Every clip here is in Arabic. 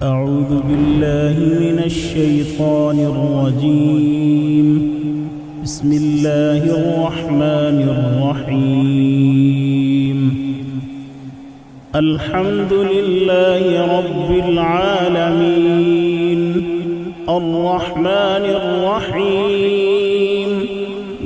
أعوذ بالله من الشيطان الرجيم. بسم الله الرحمن الرحيم. الحمد لله رب العالمين، الرحمن الرحيم،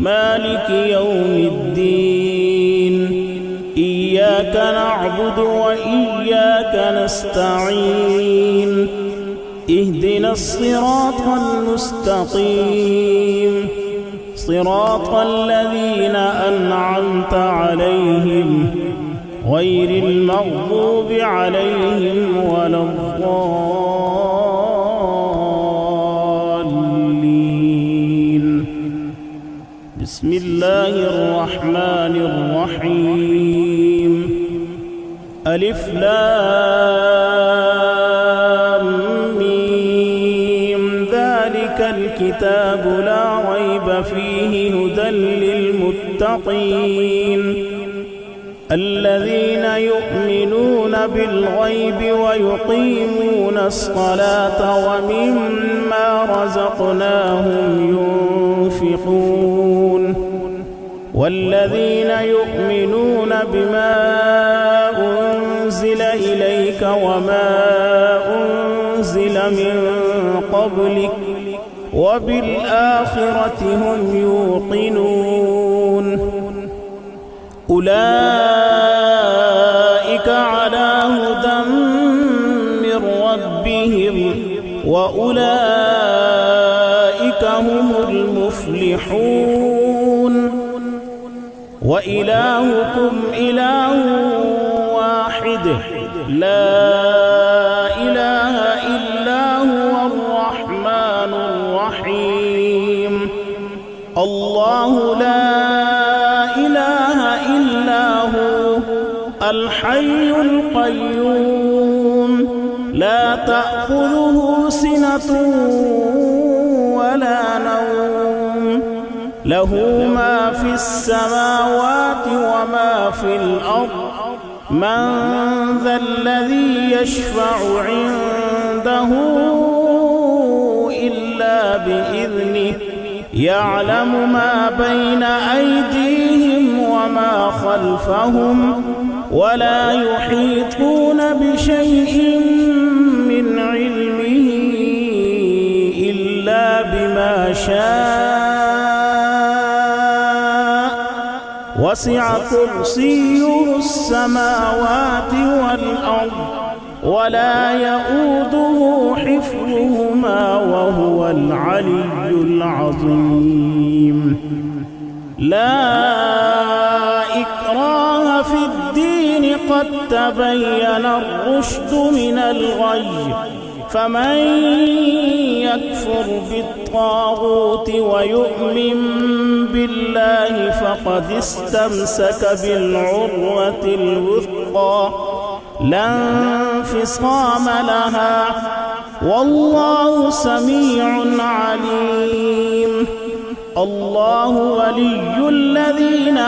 مالك يوم الدين. إياك نعبد وإياك نستعين. اهدنا الصراط المستقيم، صراط الذين أنعمت عليهم غير المغضوب عليهم ولا الضالين. بسم الله الرحمن الرحيم. ألف لام ميم. ذلك الكتاب لا ريب فيه هدى للمتقين الذين يؤمنون بالغيب ويقيمون الصلاة ومما رزقناهم ينفقون والذين يؤمنون بما أنزل إليك وما أنزل من قبلك وبالآخرة هم يوقنون. أولئك على هدى من ربهم وأولئك هم المفلحون. وإلهكم إله واحد لا إله إلا هو الرحمن الرحيم. الله لا إله إلا هو الحي القيوم لا تأخذه سنة ولا نوم له ما في السماوات وما في الأرض. من ذا الذي يشفع عنده إلا بإذنه يعلم ما بين أيديهم وما خلفهم ولا يحيطون بشيء من علمه إلا بما شاء. وسع كرسيه السماوات والأرض ولا يؤوده حفظهما وهو العلي العظيم. لا إكراه في الدين قد تبين الرشد من الغي. فمن يكفر بالطاغوت ويؤمن بالله فقد استمسك بالعروة الوثقى لا انفصام لها والله سميع عليم. الله ولي الذين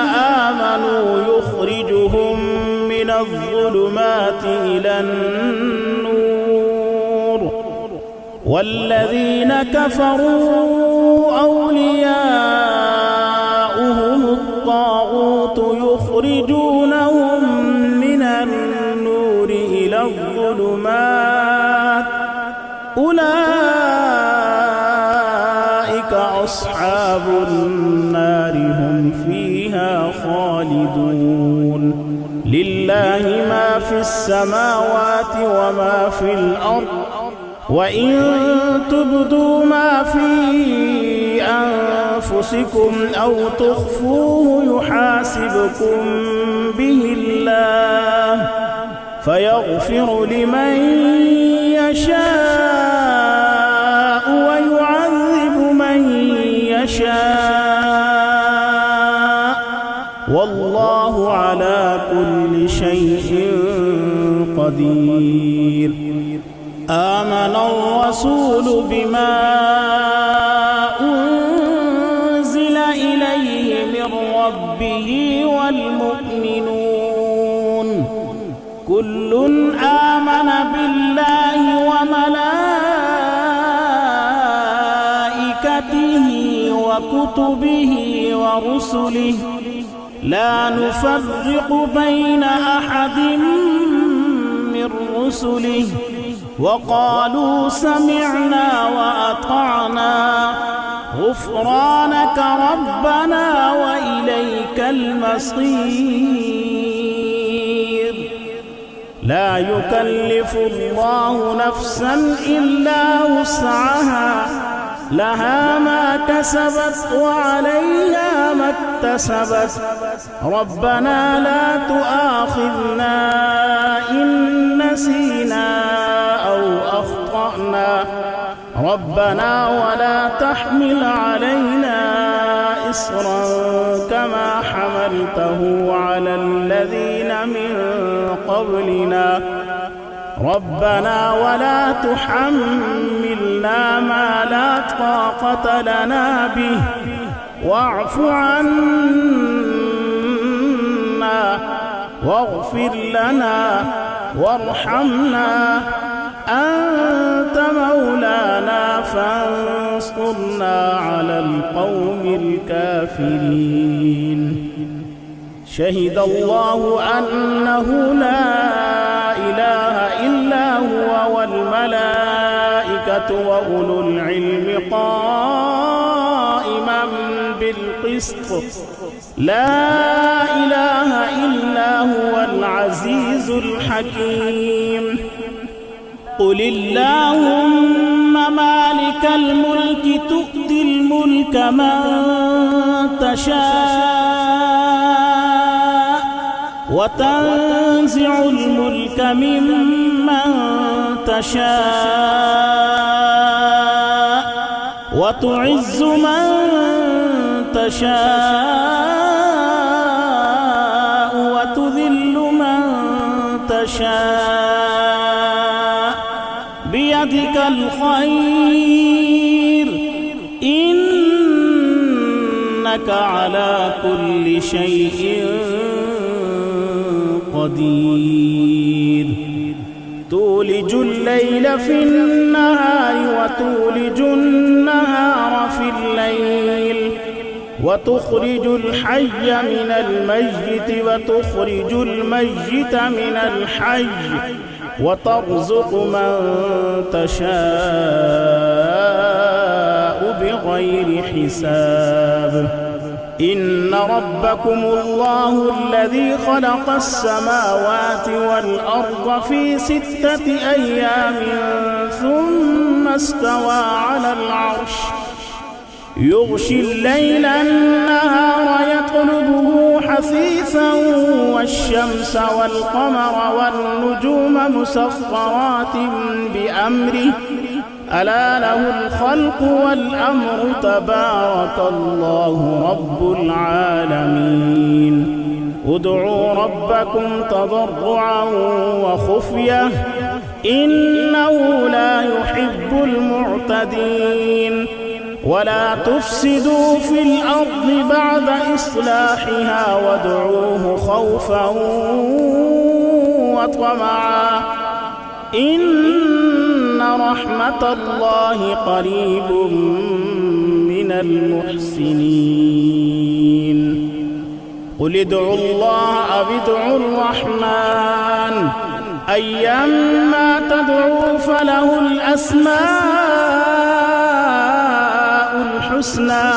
آمنوا يخرجهم من الظلمات إلى النور والذين كفروا أولياؤهم الطاغوت يخرجونهم من النور إلى الظلمات. أولئك أصحاب النار هم فيها خالدون. لله ما في السماوات وما في الأرض وإن تبدوا ما في أنفسكم أو تخفوه يحاسبكم به الله فيغفر لمن يشاء ويعذب من يشاء والله على كل شيء قدير. آمن الرسول بما أنزل إليه من ربه والمؤمنون كل آمن بالله وملائكته وكتبه ورسله لا نفرق بين أحد من رسله وقالوا سمعنا وأطعنا غفرانك ربنا وإليك المصير. لا يكلف الله نفسا إلا وسعها لها ما كسبت وعليها ما اكتسبت ربنا لا تؤاخذنا إن نسينا أو أخطأنا ربنا ولا تحمل علينا إصرا كما حملته على الذين من قبلنا ربنا ولا تحملنا ما لا طاقة لنا به واعف عنا واغفر لنا وارحمنا أنت مولانا فانصرنا على القوم الكافرين. شهد الله أنه لا إله إلا هو والملائكة وأولو العلم قائما بالقسط لا إله إلا هو العزيز الحكيم. قل اللهم مالك الملك تؤتي الملك من تشاء وتنزع الملك ممن تشاء وتعز من تشاء وتذل من تشاء بيدك الخير إنك على كل شيء قدير. تولج الليل في النهار وتولج النهار في الليل وتخرج الحي من الميت وتخرج الميت من الحي وترزق من تشاء بغير حساب. إن ربكم الله الذي خلق السماوات والأرض في 6 أيام ثم استوى على العرش يغشي الليل النهار يطلبه حثيثا والشمس والقمر والنجوم مسخرات بأمره ألا له الخلق والأمر تبارك الله رب العالمين. ادعوا ربكم تضرعا وخفية إنه لا يحب المعتدين. ولا تفسدوا في الأرض بعد إصلاحها وادعوه خوفا وطمعا إن رحمة الله قريب من المحسنين. قل ادعوا الله أو ادعوا الرحمن أيما تدعوا فله الأسماء الحسنى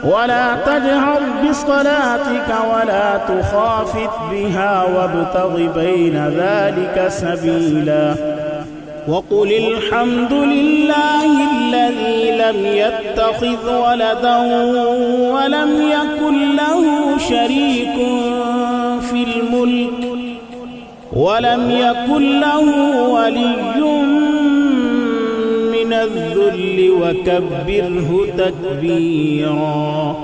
ولا تجهر بصلاتك ولا تخافت بها وابتغ بين ذلك سبيلا. وقل الحمد لله الذي لم يتخذ ولدا ولم يكن له شريك في الملك ولم يكن له ولي من الذل وكبره تكبيرا.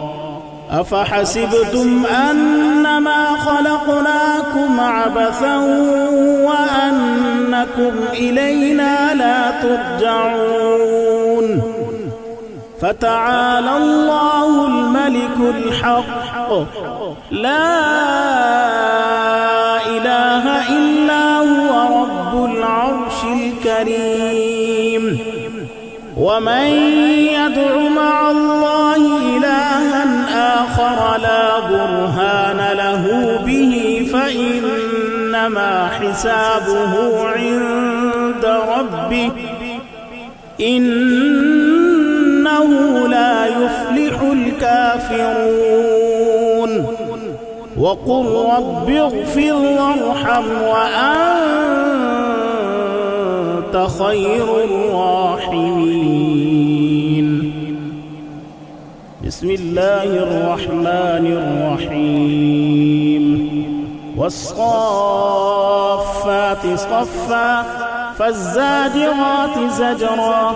أفحسبتم أنما خلقناكم عبثا وأنكم إلينا لا ترجعون. فتعالى الله الملك الحق لا إله إلا هو رب العرش الكريم. ومن يدع مع الله إلها آخر لا برهان له به فإنما حسابه عند ربه إنه لا يفلح الكافرون وقل رب اغفر وارحم وأنت خير الراحمين. بسم الله الرحمن الرحيم. والصافات صفا فالزاجرات زجرا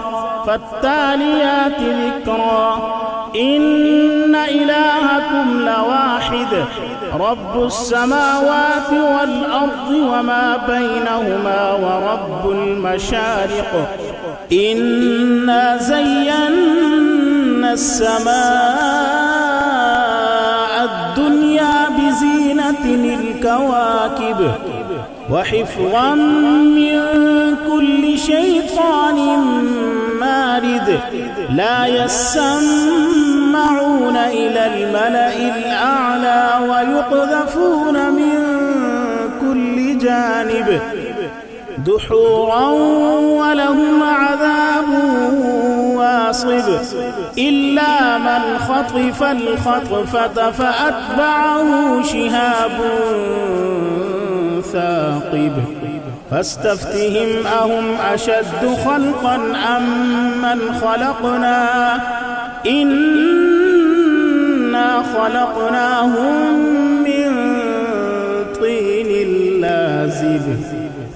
فالتاليات ذكرا إن إلهكم لواحد رب السماوات والأرض وما بينهما ورب المشارق إنا زينا السماء الدنيا بزينة الكواكب وحفظا من كل شيطان مارد لا يسمعون إلى الملأ الأعلى ويقذفون من كل جانب دحورا ولهم عذاب واصب إلا من خطف الخطفة فأتبعه شهاب ثاقب فاستفتهم أهم أشد خلقا أم من خلقنا إنا خلقناهم من طين لازب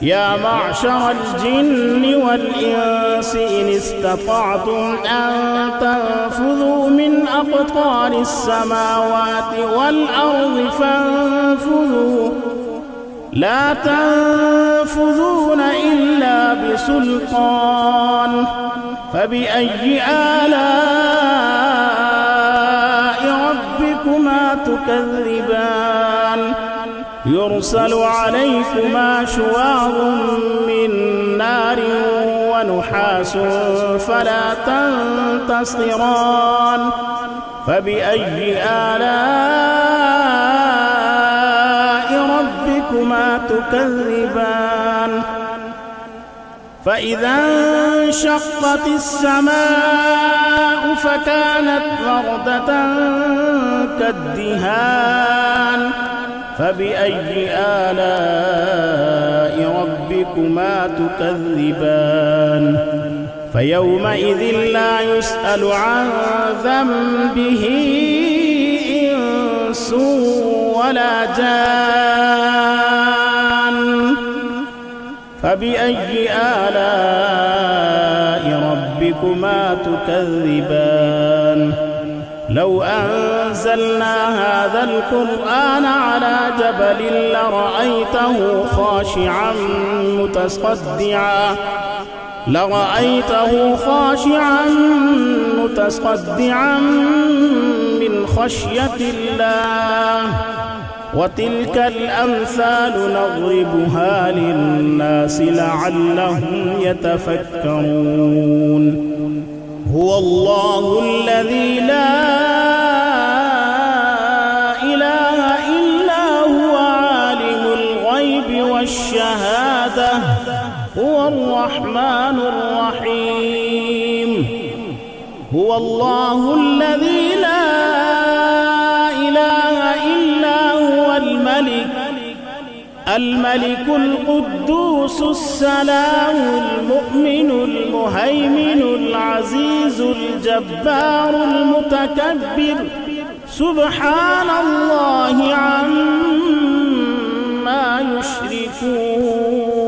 يا معشر الجن والإنس إن استطعتم أن تنفذوا من أقطار السماوات والأرض فانفذوا لا تنفذون إلا بسلطان فبأي آلاء ربكما تكذبان يرسل عليكما شواظ من نار ونحاس فلا تنتصران فبأي آلاء ربكما تكذبان فإذا انشقت السماء فكانت وردة كالدهان فبأي آلاء ربكما تكذبان فيومئذ لا يسأل عن ذنبه إنس ولا جان فبأي آلاء ربكما تكذبان لو أنزلنا هذا القرآن على جبل لرأيته خاشعا متصدعا من خشية الله وتلك الأمثال نضربها للناس لعلهم يتفكرون هو الله الذي لا إله إلا هو عالم الغيب والشهادة هو الرحمن الرحيم هو الله الذي لا إله إلا هو الملك القدوس السلام المؤمن المهيمن العزيز الجبار المتكبر سبحان الله عما يشركون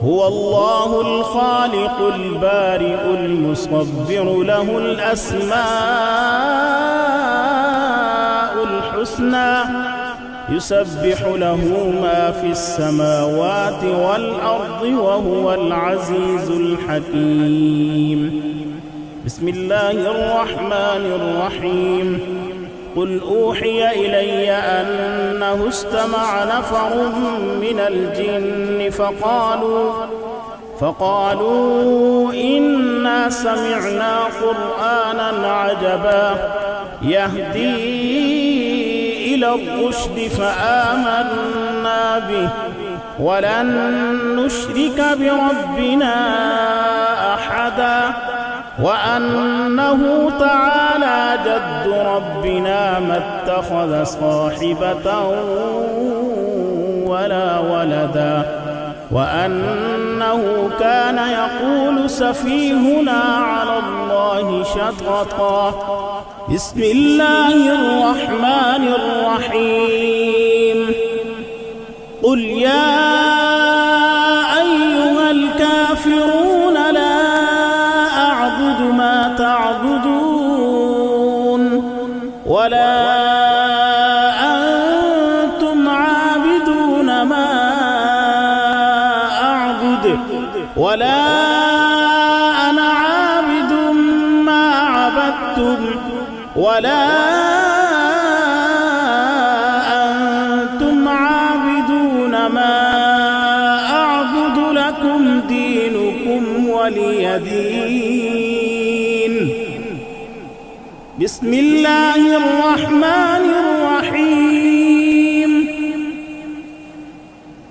هو الله الخالق البارئ المصور له الأسماء الحسنى يسبح له ما في السماوات والأرض وهو العزيز الحكيم بسم الله الرحمن الرحيم قل أوحي إلي أنه استمع نفر من الجن فقالوا إنا سمعنا قرآنا عجبا يهدي إلى الرشد فآمنا به ولن نشرك بربنا أحدا وأنه تعالى جد ربنا ما اتخذ صاحبة ولا ولدا وأنه كان يقول سفيهنا على الله شططا. بسم الله الرحمن الرحيم. قل يا أيها الكافرون لا أعبد ما تعبدون ولا أنتم عابدون ما أعبد ولا أنا عابد ما عبدتم ولا أنتم عابدون ما أعبد لكم دينكم ولي دين. بسم الله الرحمن الرحيم.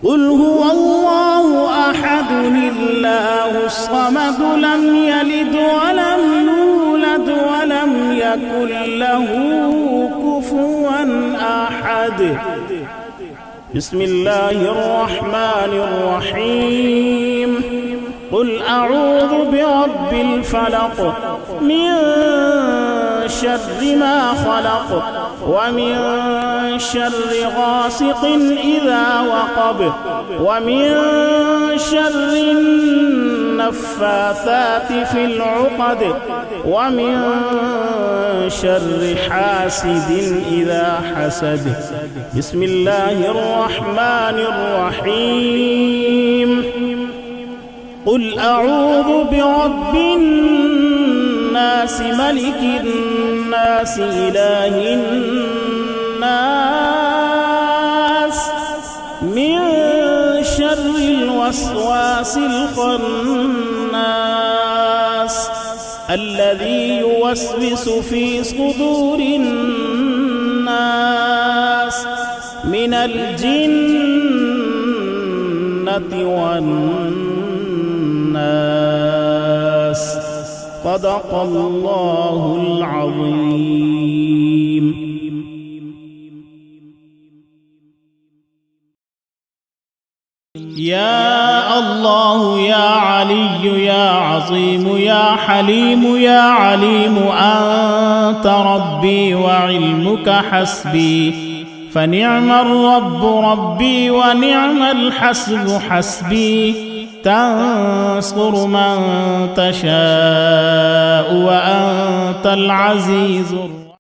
قل هو الله أحد الله الصمد لم يلد ولم يولد ولم يكن له كفوا أحد. بسم الله الرحمن الرحيم. قل أعوذ برب الفلق من شر ما خلق ومن شر غاسق إذا وقب ومن شر النفاثات في العقد ومن شر حاسد إذا حسد. بسم الله الرحمن الرحيم. قل أعوذ برب الناس ملك الناس إله الناس من شر الوسواس الخناس الذي يوسوس في صدور الناس من الجنة والناس. صدق الله العظيم. يا الله يا علي يا عظيم يا حليم يا عليم أنت ربي وعلمك حسبي فنعم الرب ربي ونعم الحسب حسبي. تنصر من تشاء وأنت العزيز